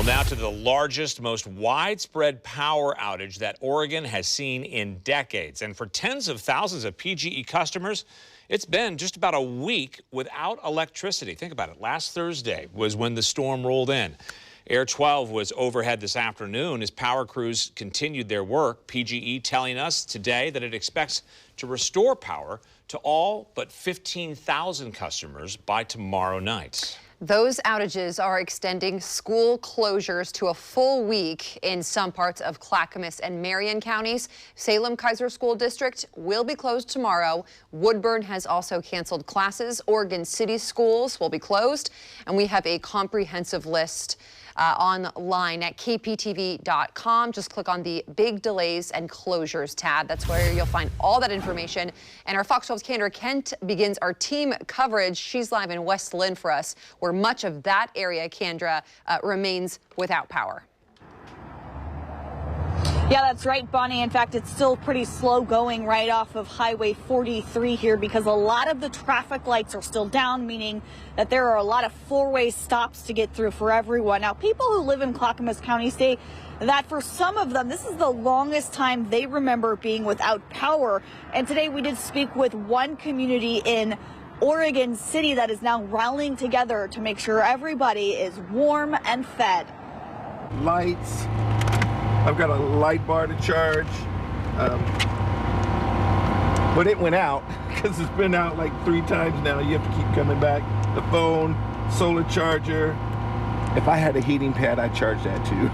Now to the largest, most widespread power outage that Oregon has seen in decades. And for tens of thousands of PGE customers, it's been just about a week without electricity. Think about it. Last Thursday was when the storm rolled in. Air 12 was overhead this afternoon as power crews continued their work. PGE telling us today that it expects to restore power to all but 15,000 customers by tomorrow night. Those outages are extending school closures to a full week in some parts of Clackamas and Marion counties. Salem-Keizer School District will be closed tomorrow. Woodburn has also canceled classes. Oregon City schools will be closed. And we have a comprehensive list online at kptv.com. Just click on the Big Delays and Closures tab. That's where you'll find all that information. And our Fox 12's Kendra Kent begins our team coverage. She's live in West Lynn for us, where much of that area, Kendra, remains without power. Yeah, that's right, Bonnie. In fact, it's still pretty slow going right off of Highway 43 here because a lot of the traffic lights are still down, meaning that there are a lot of four-way stops to get through for everyone. Now, people who live in Clackamas County say that for some of them, this is the longest time they remember being without power. And today we did speak with one community in Oregon City that is now rallying together to make sure everybody is warm and fed. Lights. I've got a light bar to charge, but it went out because it's been out like 3 times now. You have to keep coming back. The phone, solar charger. If I had a heating pad, I'd charge that too.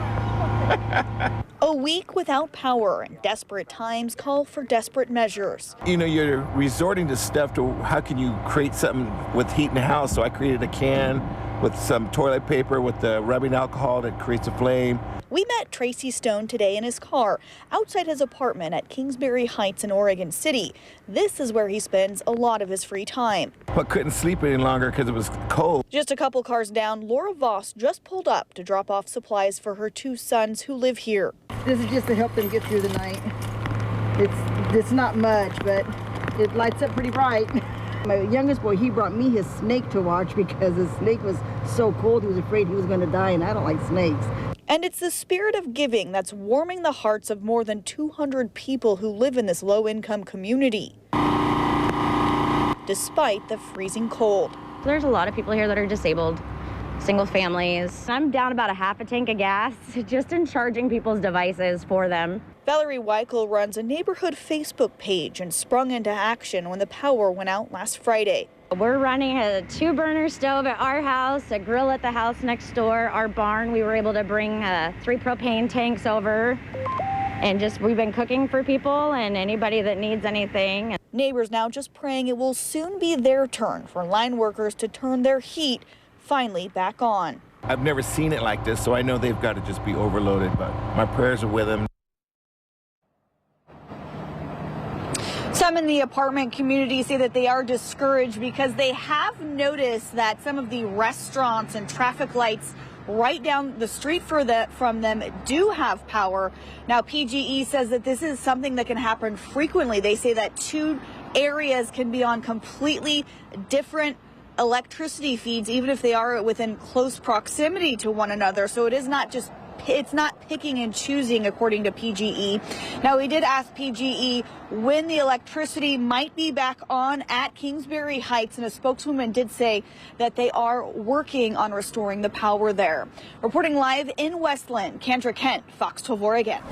A week without power and desperate times call for desperate measures. You know, you're resorting to stuff to how can you create something with heat in the house. So I created a can with some toilet paper with the rubbing alcohol that creates a flame. We met Tracy Stone today in his car outside his apartment at Kingsbury Heights in Oregon City. This is where he spends a lot of his free time. But couldn't sleep any longer because it was cold. Just a couple cars down, Laura Voss just pulled up to drop off supplies for her 2 sons who live here. This is just to help them get through the night. It's not much, but it lights up pretty bright. My youngest boy, he brought me his snake to watch because the snake was so cold he was afraid he was going to die, and I don't like snakes. And it's the spirit of giving that's warming the hearts of more than 200 people who live in this low-income community, despite the freezing cold. There's a lot of people here that are disabled, single families. I'm down about a half a tank of gas just in charging people's devices for them. Valerie Weichel runs a neighborhood Facebook page and sprung into action when the power went out last Friday. We're running a 2-burner stove at our house, a grill at the house next door, our barn. We were able to bring 3 propane tanks over and we've been cooking for people and anybody that needs anything. Neighbors now just praying it will soon be their turn for line workers to turn their heat finally back on. I've never seen it like this, so I know they've got to just be overloaded, but my prayers are with them. Some in the apartment community say that they are discouraged because they have noticed that some of the restaurants and traffic lights right down the street from them do have power. Now, PGE says that this is something that can happen frequently. They say that 2 areas can be on completely different electricity feeds, even if they are within close proximity to one another. So it is it's not picking and choosing, according to PGE. Now, we did ask PGE when the electricity might be back on at Kingsbury Heights, and a spokeswoman did say that they are working on restoring the power there. Reporting live in West Lynn, Kendra Kent, Fox 12 Oregon.